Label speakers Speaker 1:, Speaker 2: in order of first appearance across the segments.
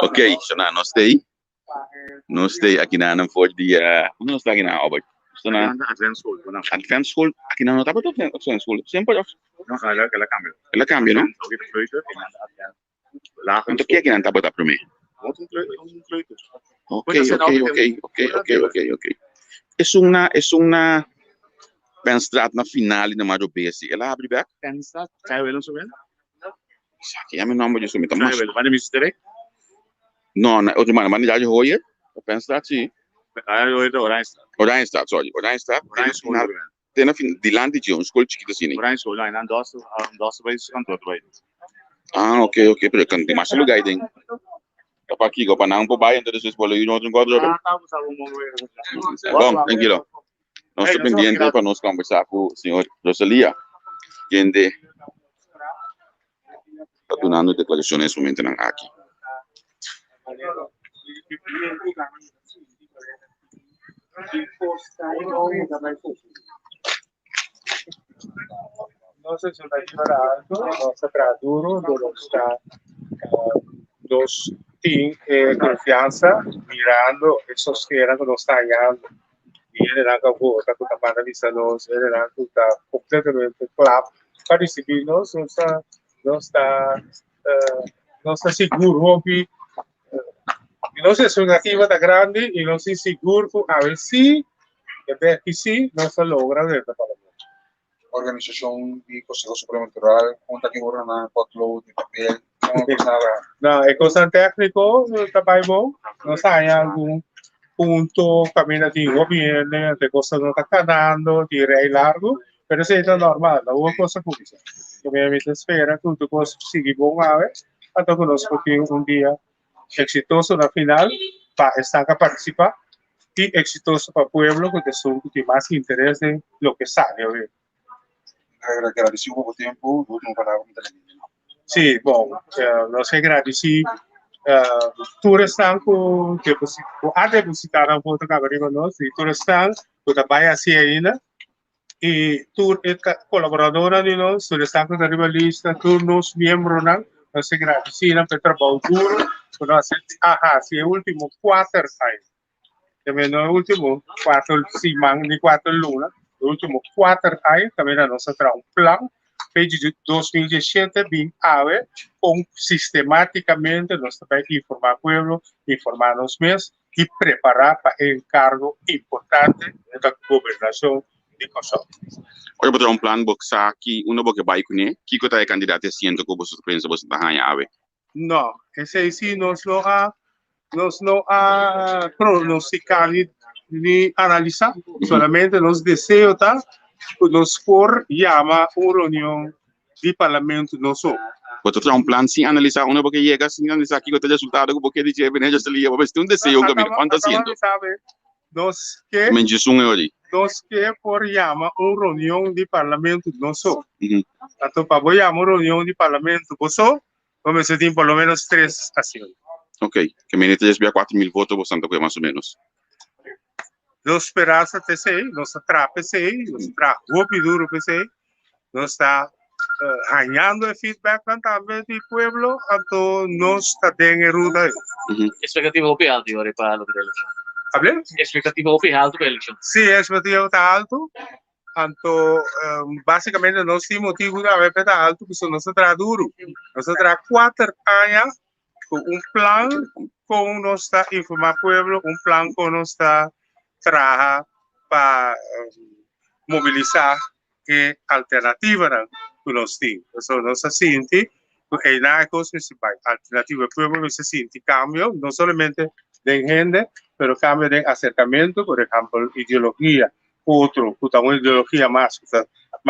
Speaker 1: Ok, so na no stay aqui na for dia, não está aqui na Albert. Está na Advance School, aqui na nota para Advance School. Sempre ela cambia, não? Então que aqui na tá para mim. Ok. Es una Penstraat na finale na Mario Besi. Ela abre back.
Speaker 2: Penstraat, kaya wel zo wel?
Speaker 1: Sakit ya nome de sumita
Speaker 2: Kaya
Speaker 1: mas.
Speaker 2: wel, wanneer is het direct?
Speaker 1: No, na outro mano, já de hoje. Penstraat sim.
Speaker 2: Kaya wel de Oranjstraat.
Speaker 1: Oranjestad, sorry. Oranjestad.
Speaker 2: Oranjschool.
Speaker 1: Tem na di land de um school chiquito assim.
Speaker 2: Oranjschool, en dan doos bij het kantoor bij.
Speaker 1: Ah, ok, pero kan di mas lugar ding. Kapag kiko pa nang po bayan to sa eskwela yun outro quadro.
Speaker 2: Tapos ako mo
Speaker 1: Bom, tranquilo. Nós estamos pendientes para nós conversar com o senhor Rosalia, quem está dando declarações nesse momento aqui.
Speaker 3: Nossa expectativa era alta, nossa traduro, dos team confianza, mirando esos que eran que nos están ganhando. E ele não acabou, está com a paralisa nós, ele não está completamente claro para receber nós, não está seguro que nossa expectativa está grande e nós estamos seguros que a ver se que sim, nós logra ver para
Speaker 4: Organización y Consejo Supremo Electoral, Junta que gobierna Potlo, de papel,
Speaker 3: não, é questão técnico, está bom, não sai algum punto caminativo viene, de cosas no está ganando, tira largo, pero eso es normal, no hubo cosa pública. Obviamente espera que tu cosa siga bom a ver, hasta conozco que un día exitoso en la final, para estar a participar, y exitoso para el pueblo, que son que más interés en lo que sale.
Speaker 4: Agradecí un poco tiempo, último palabra.
Speaker 3: Sí, bueno, no sé, agradecí. Todos estão que até visitar a foto que abrimos nós e todos estão que trabalham assim ainda e todos colaboradores de nós todos estão com a rivalista todos os membros nós se agradecem pelo trabalho duro por nós se o último 4 anos também no último 4 semanas de 4 lunas o último 4 anos também nós temos plano de 2017 bem ave sistemáticamente nós também informar o povo, informar os mesmos e preparar para o encargo importante da governação de Kosovo.
Speaker 1: Olha, para plan boxa aqui, porque vai com ele, que está é candidato siendo que você pensa você está ganhando ave?
Speaker 3: Não, esse sim nós não há pronosticar ni analisar, solamente nós desejamos tá, nós por chama uma reunião de parlamento nosso.
Speaker 1: Você tem plan sem analisar, porque chega sem analisar aqui o resultado, porque diz que já se lia, mas tem desejo que me quanto siendo.
Speaker 3: Nós que nós que por chama uma reunião de parlamento nosso. Então para chamar uma reunião de parlamento nosso, vamos ter por lo menos 3 ações.
Speaker 1: Ok, que me necesitas 4.000 votos, bastante que mais ou menos.
Speaker 3: Nós esperamos até sei, nós atrapamos sei, nós trabalhamos duro para sei, nós está ganhando feedback também do povo, então nós está dando ruta.
Speaker 2: Expectativa OP alto agora para a eleição.
Speaker 3: Hablem?
Speaker 2: Expectativa OP alto para a eleição.
Speaker 3: Sim, a expectativa está alto. Então, basicamente, nós temos motivo de haver está alto, porque nós está duro. Nós está 4 anos com plano com nós está informar o povo, plano com nós está trabalhar para mobilizar que alternativa que nós temos. Então, nós sentimos que é uma coisa principal. Alternativa o povo se sente cambio, não somente de gente, pero cambio de acercamiento, por ejemplo, ideología. Otro, una ideología más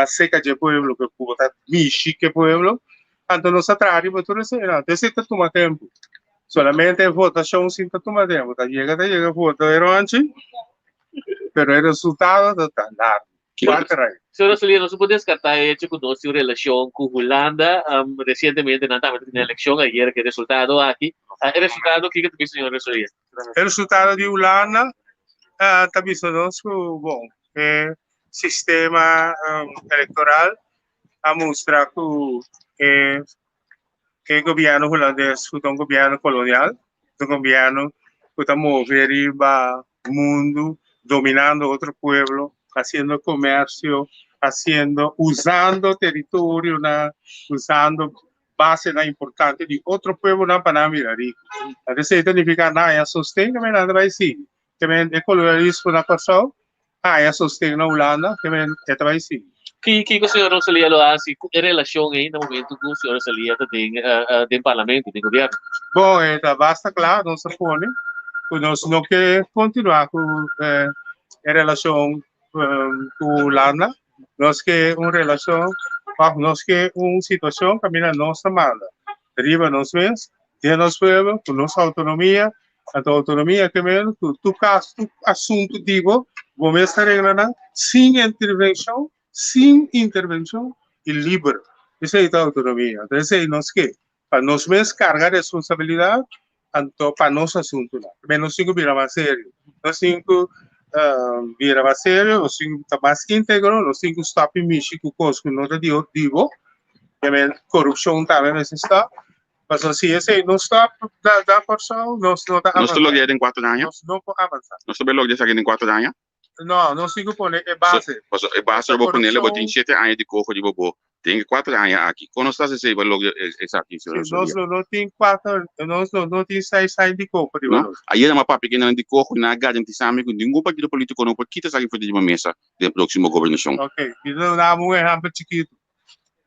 Speaker 3: seca de pueblo, que puta mishi que pueblo. Entonces, nos atrae, pero necesita tomar tiempo. Solamente votación sin tomar tiempo. Llega a votar antes, pero el resultado está largo. 4 años.
Speaker 2: Senhor Rosalia, não se pode descartar que conosco relação com Holanda, recentemente não estava na eleição, ayer que resultado aqui, o resultado que tu senhor Rosalia?
Speaker 3: O resultado de Holanda, está visto bom, sistema eleitoral a mostrar que el gobierno holandés fue un gobierno colonial, un gobierno que está moviendo el mundo, dominando otro pueblo, haciendo comercio, usando territorio, usando base importante de otro pueblo para mirar. Entonces, significa nada, sostén que nada vai ser. Que el colonialismo na passou, sostén na Holanda, que vai ser.
Speaker 2: Que o senhor Rosalia lo hace em relação aí no momento que o senhor Rosalia tem parlamento, tem governo?
Speaker 3: Bom, basta claro, não se pone, nós não queremos continuar com em relação com a Holanda, nós queremos uma relação, nós queremos uma situação que a nossa manda. Arriba nós mesmos, tem nosso povo, com nossa autonomia, a autonomia que mesmo, tu caso, tu assunto, digo, vamos estar arreglando sem intervenção e livre. Essa é a autonomia. Então, essa é nós que, para nós mesmos carregar a responsabilidade, para nosso assunto. Mas nós temos que virar mais sério. Nós temos que virar mais sério, nós temos que estar mais íntegro, nós temos que stop em México, coisa que não digo, corrupção também está. Mas se esse não está da porção, nós não está
Speaker 1: avançando. Nós estamos em 4 anos?
Speaker 3: Nós não podemos avançar.
Speaker 1: Nós estamos aqui em 4 anos?
Speaker 3: Não, nós temos que pôr a base.
Speaker 1: A base eu vou pôr nele, eu tenho 7 anos de corpo de bobo. Tem 4 anos aqui. Quando está se vai logo essa aqui?
Speaker 3: Nós não tem 4, nós não tem 6 anos de corpo de bobo.
Speaker 1: Aí é uma papi que não de corpo, na garante sabe que nenhum partido político não pode quitar aqui de uma mesa da próxima governação.
Speaker 3: Ok, então dá um exemplo chiquito.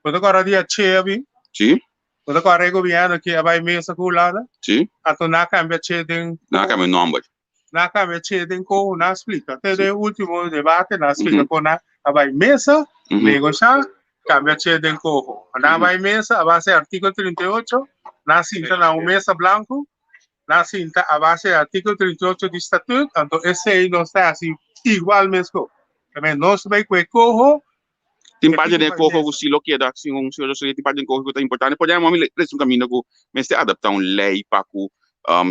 Speaker 3: Quando agora dia cheve,
Speaker 1: sim.
Speaker 3: Quando agora o governo que vai mesa com Holanda,
Speaker 1: sim.
Speaker 3: Então na câmbio cheve,
Speaker 1: na câmbio nome.
Speaker 3: Na câmbio cheve com na explica. Até o último debate na explica com na vai mesa, negociar, câmbio cheve com. Na vai mesa, a base artigo 38, na cinta na mesa branco, na cinta a base artigo 38 do estatuto, então esse aí não está assim igual mesmo. Também nós vai com corro.
Speaker 1: Tem parte de corro que se lo que dá assim um senhor tem parte de corro que é importante. Pode ir mais um caminho que mas se adaptar lei para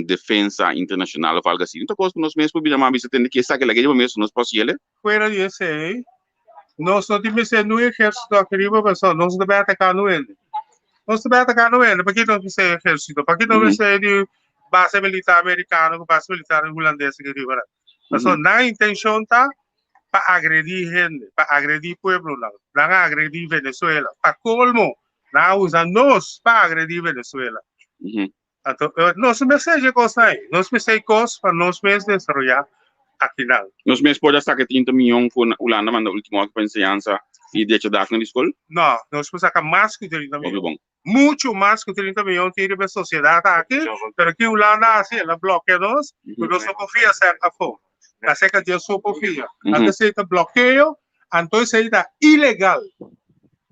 Speaker 1: defesa internacional ou algo assim. Então coisa que nós mesmos podemos mais tem que saber que mesmo nós possível.
Speaker 3: Fora disso aí, nós não temos no exército aqui mas nós devemos atacar no ele. Nós devemos atacar no ele, porque nós temos exército, porque nós temos de base militar americana, base militar holandesa que riba. Mas na intenção tá para agredir gente, para agredir pueblo, não agredir Venezuela. Para colmo, não usa nós para agredir Venezuela. Então, nós mesmos coisa aí, nós mesmos coisas para nós mesmos desenvolver aqui não.
Speaker 1: Nós mesmos podemos sacar 30 milhões com a Holanda, mas na última enseñanza e deixa dar na escola?
Speaker 3: Não, nós podemos sacar mais que 30 milhões. Muito mais que 30 milhões que a sociedade aqui, mas que a Holanda assim, ela bloqueia nós, porque nós não confiamos certa forma. La seca de su confía. Antes está bloqueo, entonces está ilegal.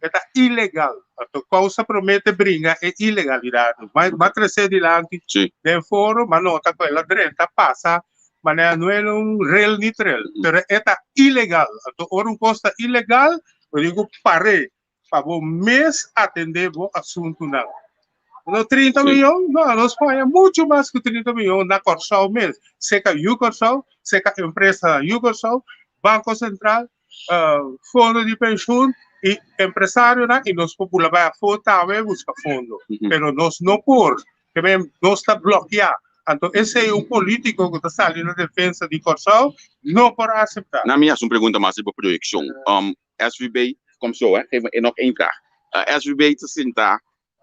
Speaker 3: Está ilegal. A causa promete brinca é ilegalidade. Mas crescer adiante, de foro, mas não está com ela direita, passa, mas não é real ni trail. Mas está ilegal. Então, ora costa ilegal, eu digo, parei, para o mês atender o assunto não. No 30 milhões, não, nós pagamos muito mais que 30 milhões na Corsal mesmo. Seca Yugorsal, seca empresa Yugorsal, Banco Central, fundo de pensão e empresário, e nós populares vai a também buscar fundo. Mas nós não por, que nós está bloqueado. Então, esse é um político que está saindo na defesa de Corsal, não pode aceitar.
Speaker 1: Na minha pergunta mais sobre a projeção, SVB, como sou, é nog één vraag. SVB te sentar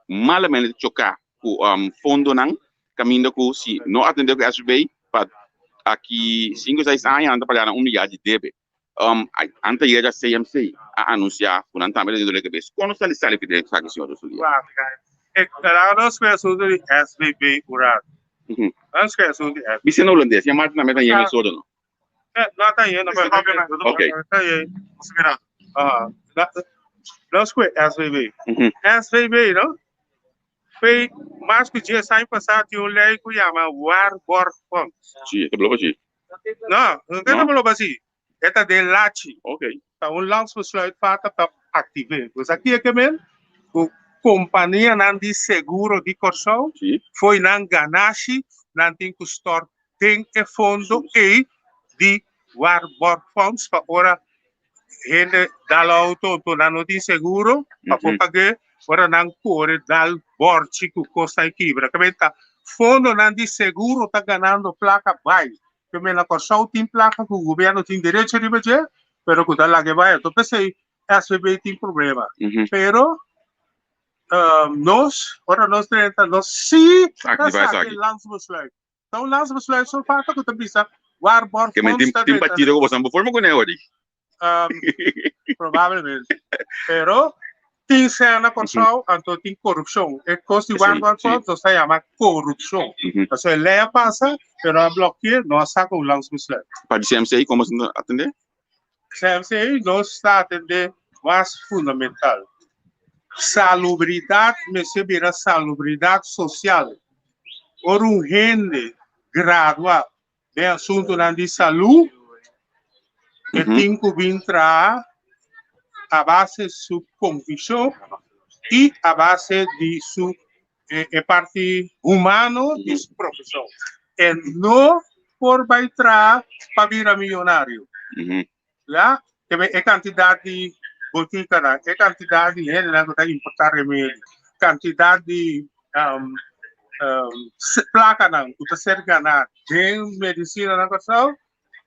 Speaker 1: malamente chocar com fundo não caminho com se não atender com SBI para aqui 5 6 anos anda pagando 1 milhão de débito ante ir a CMC a anunciar por não também do cabeça quando está listado que deve fazer senhor Rosalia
Speaker 3: nós conhecemos de SBB urado nós conhecemos de
Speaker 1: você não holandês já mais na meta em isso não
Speaker 3: não está aí não
Speaker 1: ok
Speaker 3: está aí nós conhecemos SBB SBB não foi mais que dia sai passar tinha lei que chama War Fund.
Speaker 1: Sim, é blog assim.
Speaker 3: Não é blog assim. É de lachi.
Speaker 1: Ok.
Speaker 3: Então langsbesluit feita para ativar. Pois aqui é que mesmo a companhia não de seguro de Corsal foi não ganache, não tem que estar tem fundo e de War Funds para ora gente dá auto não tem seguro para pagar ora non cuore dal borci che costa e quebra. Capita, fondo non di seguro sta ganando placa vai. Che me la corsa in placa che il governo ti diritto di vedere, però che dalla che vai, dopo sei SVB tem problema. Pero ora nós sim
Speaker 1: Aqui.
Speaker 3: landsbesluit. Então landsbesluit só falta que tu bisa waarborg
Speaker 1: Que men tem partido que você não forma com ele hoje.
Speaker 3: Provavelmente. Pero tem cena corção, então tem corrupção. E costi waarborg fonds, então se chama corrupção. Então a lei passa, pero a bloquear não saca o landsbesluit.
Speaker 1: Para o CMCI, como você atender?
Speaker 3: CMCI não está atendendo mais fundamental. Salubridade, receberá salubridade social. Por rende gradual de assunto de saúde, que tem que entrar a base de sua convicção e a base de sua parte humana de sua profissão. E não por entrar para virar milionário. Lá, que é quantidade de botica, é quantidade de gente que está importando mesmo, quantidade de placa que está sendo ganhada, de medicina na questão,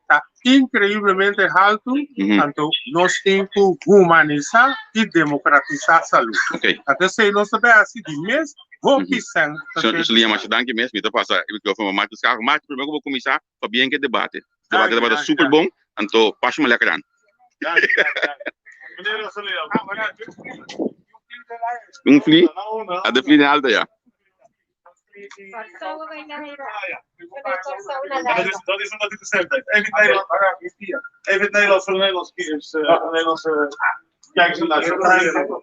Speaker 3: está incrivelmente alto, então nós temos que humanizar e democratizar a saúde. Até se nós sabemos assim de mês, vou pensar.
Speaker 1: Isso lhe chama danke mesmo, então passa, eu vou mais buscar, mas primeiro vou começar para bem que debate. Debate é super bom, então passa uma letra. Fli? A de fli alta já.
Speaker 5: Dat is omdat ik gezegd heb. Even het Nederlands voor de Nederlandse kiezers. Nederlandse kijkers en luisteraars.